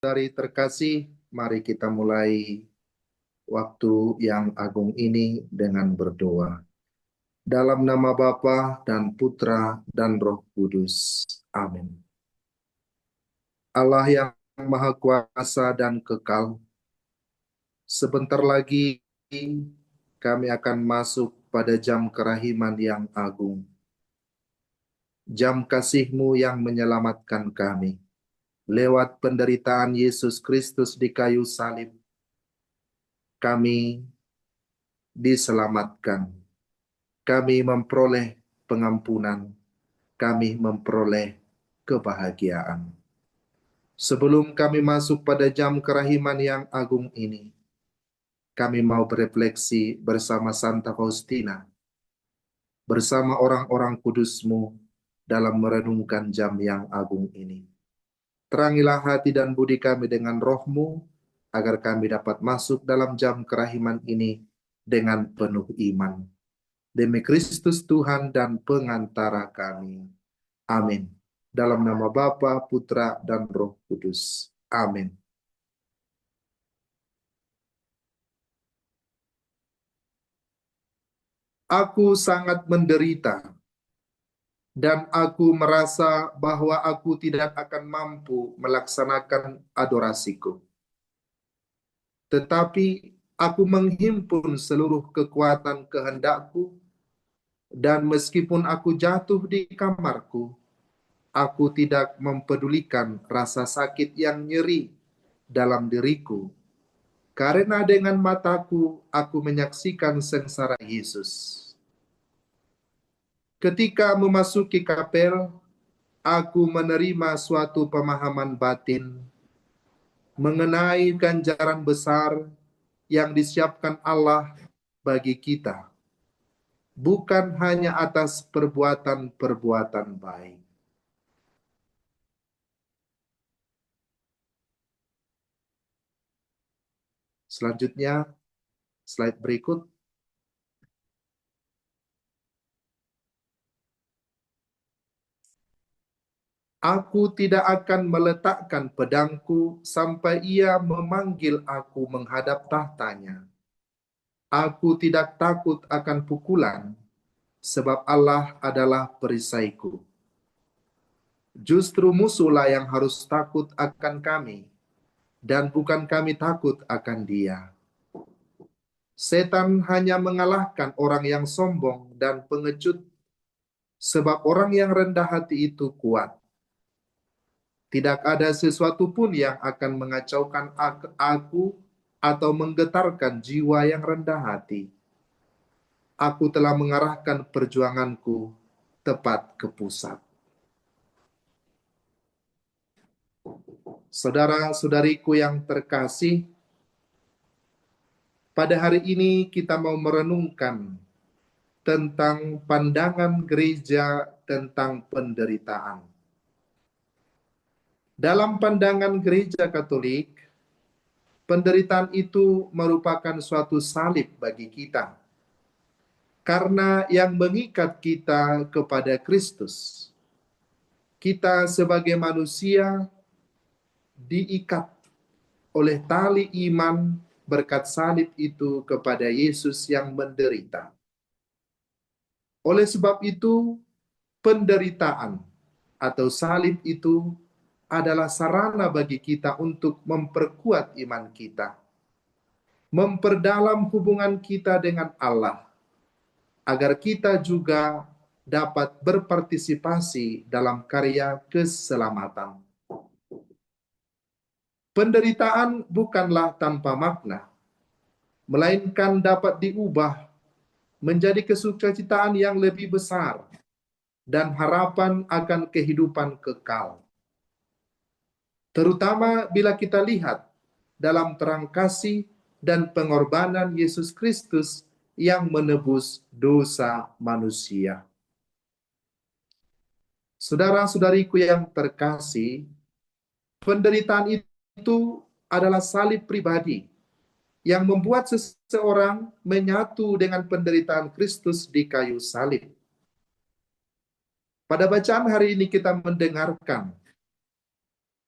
Saudari terkasih, mari kita mulai waktu yang agung ini dengan berdoa. Dalam nama Bapa dan Putra dan Roh Kudus. Amin. Allah yang Maha Kuasa dan Kekal, sebentar lagi kami akan masuk pada jam kerahiman yang agung. Jam kasih-Mu yang menyelamatkan kami. Lewat penderitaan Yesus Kristus di kayu salib, kami diselamatkan. Kami memperoleh pengampunan, kami memperoleh kebahagiaan. Sebelum kami masuk pada jam kerahiman yang agung ini, kami mau berefleksi bersama Santa Faustina, bersama orang-orang kudus-Mu dalam merenungkan jam yang agung ini. Terangilah hati dan budi kami dengan Roh-Mu, agar kami dapat masuk dalam jam kerahiman ini dengan penuh iman. Demi Kristus Tuhan dan pengantara kami. Amin. Dalam nama Bapa, Putra, dan Roh Kudus. Amin. Aku sangat menderita, dan aku merasa bahwa aku tidak akan mampu melaksanakan adorasiku. Tetapi aku menghimpun seluruh kekuatan kehendakku, dan meskipun aku jatuh di kamarku, aku tidak mempedulikan rasa sakit yang nyeri dalam diriku, karena dengan mataku aku menyaksikan sengsara Yesus. Ketika memasuki kapel, aku menerima suatu pemahaman batin mengenai ganjaran besar yang disiapkan Allah bagi kita, bukan hanya atas perbuatan-perbuatan baik. Selanjutnya, slide berikut. Aku tidak akan meletakkan pedangku sampai ia memanggil aku menghadap tahtanya. Aku tidak takut akan pukulan, sebab Allah adalah perisaiku. Justru musuhlah yang harus takut akan kami, dan bukan kami takut akan dia. Setan hanya mengalahkan orang yang sombong dan pengecut, sebab orang yang rendah hati itu kuat. Tidak ada sesuatu pun yang akan mengacaukan aku atau menggetarkan jiwa yang rendah hati. Aku telah mengarahkan perjuanganku tepat ke pusat. Saudara-saudariku yang terkasih, pada hari ini kita mau merenungkan tentang pandangan gereja tentang penderitaan. Dalam pandangan gereja Katolik, penderitaan itu merupakan suatu salib bagi kita, karena yang mengikat kita kepada Kristus. Kita sebagai manusia diikat oleh tali iman berkat salib itu kepada Yesus yang menderita. Oleh sebab itu, penderitaan atau salib itu adalah sarana bagi kita untuk memperkuat iman kita, memperdalam hubungan kita dengan Allah, agar kita juga dapat berpartisipasi dalam karya keselamatan. Penderitaan bukanlah tanpa makna, melainkan dapat diubah menjadi kesukacitaan yang lebih besar dan harapan akan kehidupan kekal. Terutama bila kita lihat dalam terang kasih dan pengorbanan Yesus Kristus yang menebus dosa manusia. Saudara-saudariku yang terkasih, penderitaan itu adalah salib pribadi yang membuat seseorang menyatu dengan penderitaan Kristus di kayu salib. Pada bacaan hari ini kita mendengarkan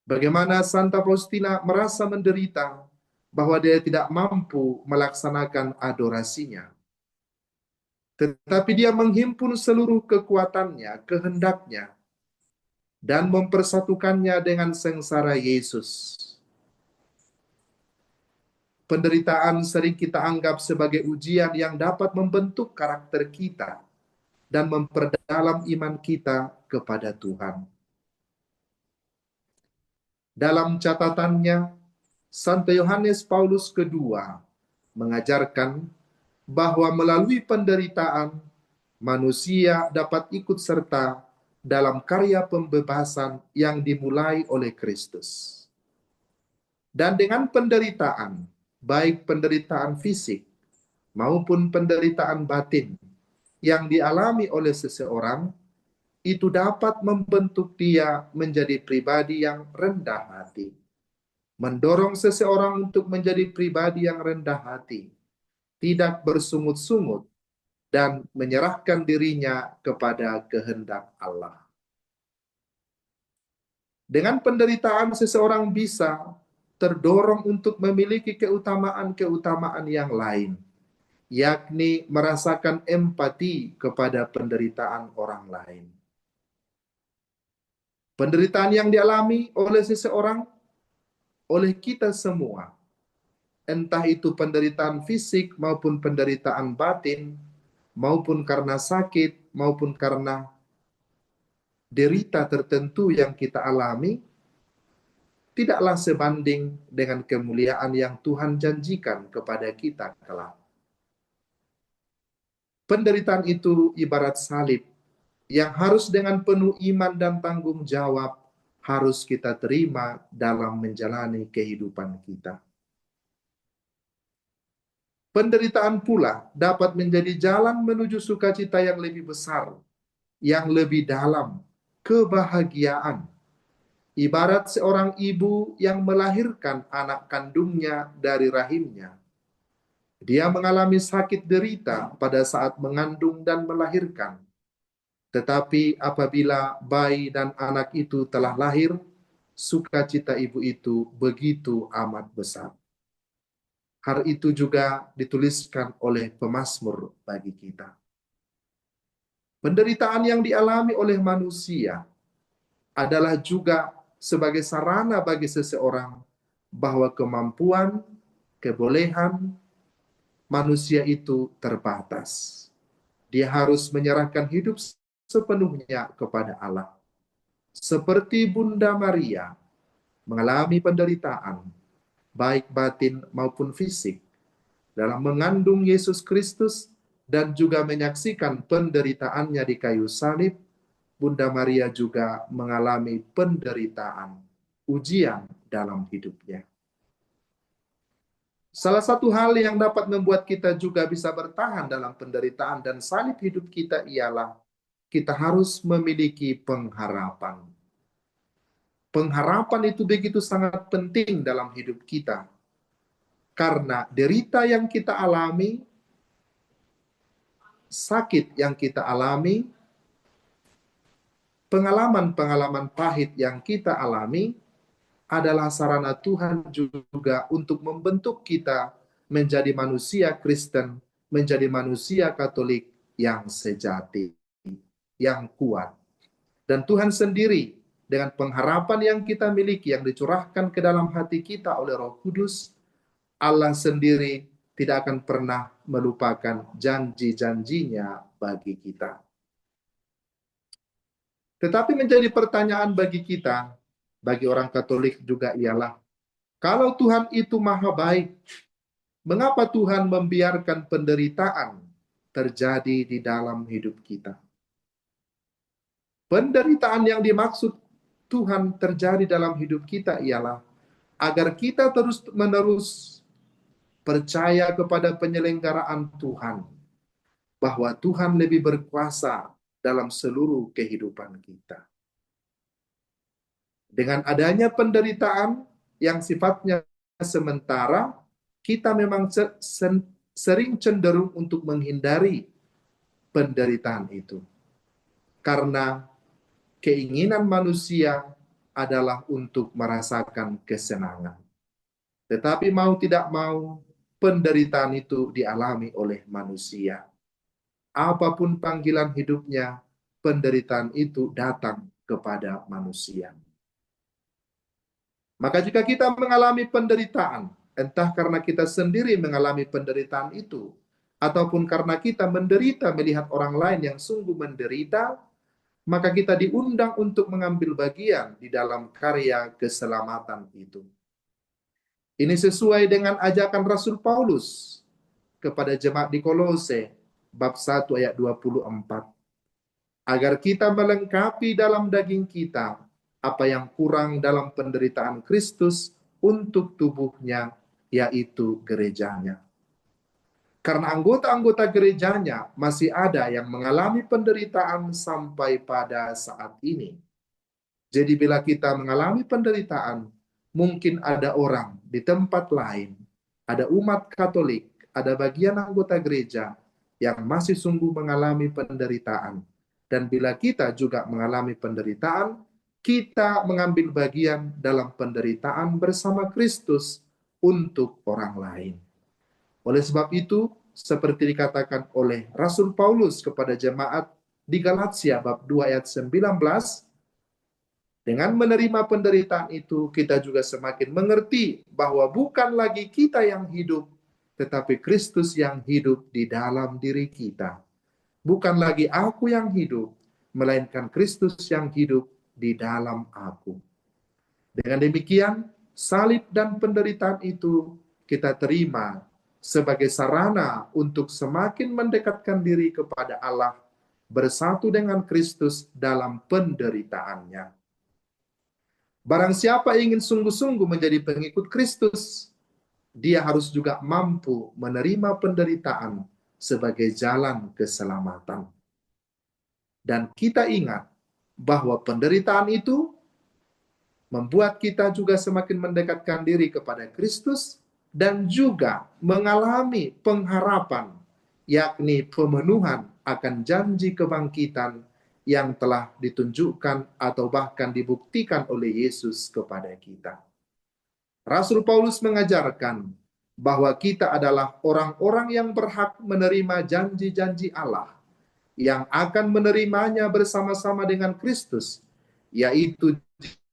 Bagaimana Santa Faustina merasa menderita bahwa dia tidak mampu melaksanakan adorasinya. Tetapi dia menghimpun seluruh kekuatannya, kehendaknya, dan mempersatukannya dengan sengsara Yesus. Penderitaan sering kita anggap sebagai ujian yang dapat membentuk karakter kita dan memperdalam iman kita kepada Tuhan. Dalam catatannya, Santo Yohanes Paulus II mengajarkan bahwa melalui penderitaan, manusia dapat ikut serta dalam karya pembebasan yang dimulai oleh Kristus. Dan dengan penderitaan, baik penderitaan fisik maupun penderitaan batin yang dialami oleh seseorang, itu dapat membentuk dia menjadi pribadi yang rendah hati, mendorong seseorang untuk menjadi pribadi yang rendah hati, tidak bersungut-sungut, dan menyerahkan dirinya kepada kehendak Allah. Dengan penderitaan, seseorang bisa terdorong untuk memiliki keutamaan-keutamaan yang lain, yakni merasakan empati kepada penderitaan orang lain. Penderitaan yang dialami oleh seseorang, oleh kita semua, entah itu penderitaan fisik maupun penderitaan batin, maupun karena sakit, maupun karena derita tertentu yang kita alami, tidaklah sebanding dengan kemuliaan yang Tuhan janjikan kepada kita kelak. Penderitaan itu ibarat salib yang harus dengan penuh iman dan tanggung jawab harus kita terima dalam menjalani kehidupan kita. Penderitaan pula dapat menjadi jalan menuju sukacita yang lebih besar, yang lebih dalam, kebahagiaan. Ibarat seorang ibu yang melahirkan anak kandungnya dari rahimnya. Dia mengalami sakit derita pada saat mengandung dan melahirkan. Tetapi apabila bayi dan anak itu telah lahir, sukacita ibu itu begitu amat besar. Hal itu juga dituliskan oleh pemazmur bagi kita. Penderitaan yang dialami oleh manusia adalah juga sebagai sarana bagi seseorang bahwa kemampuan, kebolehan manusia itu terbatas. Dia harus menyerahkan hidup sepenuhnya kepada Allah. Seperti Bunda Maria mengalami penderitaan, baik batin maupun fisik, dalam mengandung Yesus Kristus dan juga menyaksikan penderitaannya di kayu salib, Bunda Maria juga mengalami penderitaan, ujian dalam hidupnya. Salah satu hal yang dapat membuat kita juga bisa bertahan dalam penderitaan dan salib hidup kita ialah kita harus memiliki pengharapan. Pengharapan itu begitu sangat penting dalam hidup kita. Karena derita yang kita alami, sakit yang kita alami, pengalaman-pengalaman pahit yang kita alami adalah sarana Tuhan juga untuk membentuk kita menjadi manusia Kristen, menjadi manusia Katolik yang sejati, yang kuat. Dan Tuhan sendiri dengan pengharapan yang kita miliki, yang dicurahkan ke dalam hati kita oleh Roh Kudus, Allah sendiri tidak akan pernah melupakan janji-janjinya bagi kita. Tetapi menjadi pertanyaan bagi kita, bagi orang Katolik juga ialah, kalau Tuhan itu maha baik, mengapa Tuhan membiarkan penderitaan terjadi di dalam hidup kita? Penderitaan yang dimaksud Tuhan terjadi dalam hidup kita ialah agar kita terus-menerus percaya kepada penyelenggaraan Tuhan, bahwa Tuhan lebih berkuasa dalam seluruh kehidupan kita. Dengan adanya penderitaan yang sifatnya sementara, kita memang sering cenderung untuk menghindari penderitaan itu. Karena keinginan manusia adalah untuk merasakan kesenangan. Tetapi mau tidak mau, penderitaan itu dialami oleh manusia. Apapun panggilan hidupnya, penderitaan itu datang kepada manusia. Maka jika kita mengalami penderitaan, entah karena kita sendiri mengalami penderitaan itu, ataupun karena kita menderita melihat orang lain yang sungguh menderita, maka kita diundang untuk mengambil bagian di dalam karya keselamatan itu. Ini sesuai dengan ajakan Rasul Paulus kepada jemaat di Kolose, bab 1 ayat 24. Agar kita melengkapi dalam daging kita apa yang kurang dalam penderitaan Kristus untuk tubuhnya, yaitu gerejanya. Karena anggota-anggota gerejanya masih ada yang mengalami penderitaan sampai pada saat ini. Jadi bila kita mengalami penderitaan, mungkin ada orang di tempat lain, ada umat Katolik, ada bagian anggota gereja yang masih sungguh mengalami penderitaan. Dan bila kita juga mengalami penderitaan, kita mengambil bagian dalam penderitaan bersama Kristus untuk orang lain. Oleh sebab itu, seperti dikatakan oleh Rasul Paulus kepada jemaat di Galatia bab 2 ayat 19, dengan menerima penderitaan itu, kita juga semakin mengerti bahwa bukan lagi kita yang hidup, tetapi Kristus yang hidup di dalam diri kita. Bukan lagi aku yang hidup, melainkan Kristus yang hidup di dalam aku. Dengan demikian, salib dan penderitaan itu kita terima sebagai sarana untuk semakin mendekatkan diri kepada Allah, bersatu dengan Kristus dalam penderitaannya. Barang siapa ingin sungguh-sungguh menjadi pengikut Kristus, dia harus juga mampu menerima penderitaan sebagai jalan keselamatan. Dan kita ingat bahwa penderitaan itu membuat kita juga semakin mendekatkan diri kepada Kristus dan juga mengalami pengharapan, yakni pemenuhan akan janji kebangkitan yang telah ditunjukkan atau bahkan dibuktikan oleh Yesus kepada kita. Rasul Paulus mengajarkan bahwa kita adalah orang-orang yang berhak menerima janji-janji Allah, yang akan menerimanya bersama-sama dengan Kristus, yaitu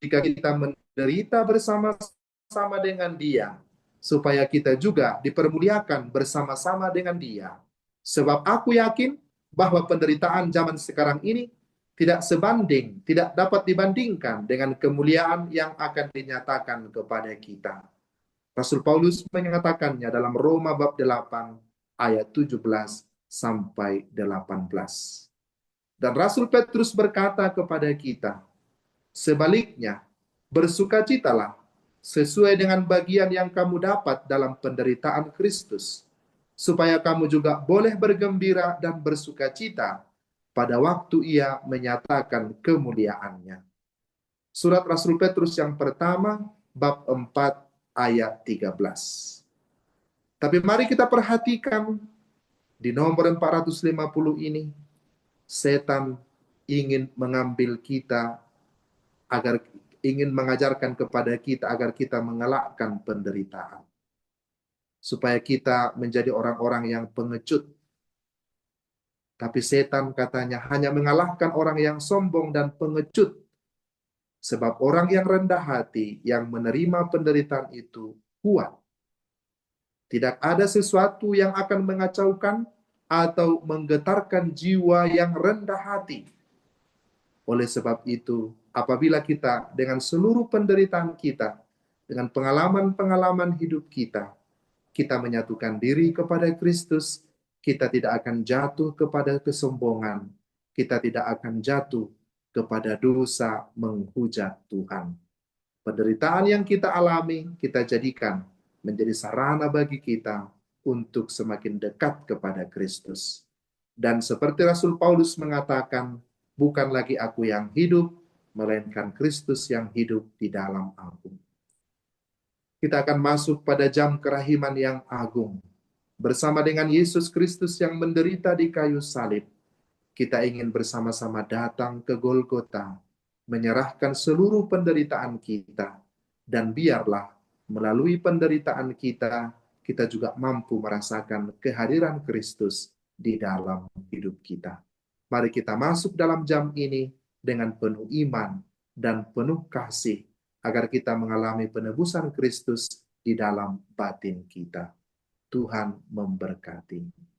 jika kita menderita bersama-sama dengan Dia, supaya kita juga dipermuliakan bersama-sama dengan Dia. Sebab aku yakin bahwa penderitaan zaman sekarang ini tidak sebanding, tidak dapat dibandingkan dengan kemuliaan yang akan dinyatakan kepada kita. Rasul Paulus menyatakannya dalam Roma bab 8 ayat 17 sampai 18. Dan Rasul Petrus berkata kepada kita, sebaliknya, bersukacitalah sesuai dengan bagian yang kamu dapat dalam penderitaan Kristus, supaya kamu juga boleh bergembira dan bersukacita pada waktu Ia menyatakan kemuliaannya. Surat Rasul Petrus yang pertama, bab 4 ayat 13. Tapi mari kita perhatikan di nomor 450 ini, setan ingin mengambil kita agar ingin mengajarkan kepada kita agar kita mengelakkan penderitaan. Supaya kita menjadi orang-orang yang pengecut. Tapi setan katanya hanya mengalahkan orang yang sombong dan pengecut. Sebab orang yang rendah hati yang menerima penderitaan itu kuat. Tidak ada sesuatu yang akan mengacaukan atau menggetarkan jiwa yang rendah hati. Oleh sebab itu, apabila kita dengan seluruh penderitaan kita, dengan pengalaman-pengalaman hidup kita, kita menyatukan diri kepada Kristus, kita tidak akan jatuh kepada kesombongan, kita tidak akan jatuh kepada dosa menghujat Tuhan. Penderitaan yang kita alami, kita jadikan menjadi sarana bagi kita untuk semakin dekat kepada Kristus. Dan seperti Rasul Paulus mengatakan, bukan lagi aku yang hidup, melainkan Kristus yang hidup di dalam aku. Kita akan masuk pada jam kerahiman yang agung. Bersama dengan Yesus Kristus yang menderita di kayu salib, kita ingin bersama-sama datang ke Golgota, menyerahkan seluruh penderitaan kita, dan biarlah melalui penderitaan kita, kita juga mampu merasakan kehadiran Kristus di dalam hidup kita. Mari kita masuk dalam jam ini dengan penuh iman dan penuh kasih, agar kita mengalami penebusan Kristus di dalam batin kita. Tuhan memberkati.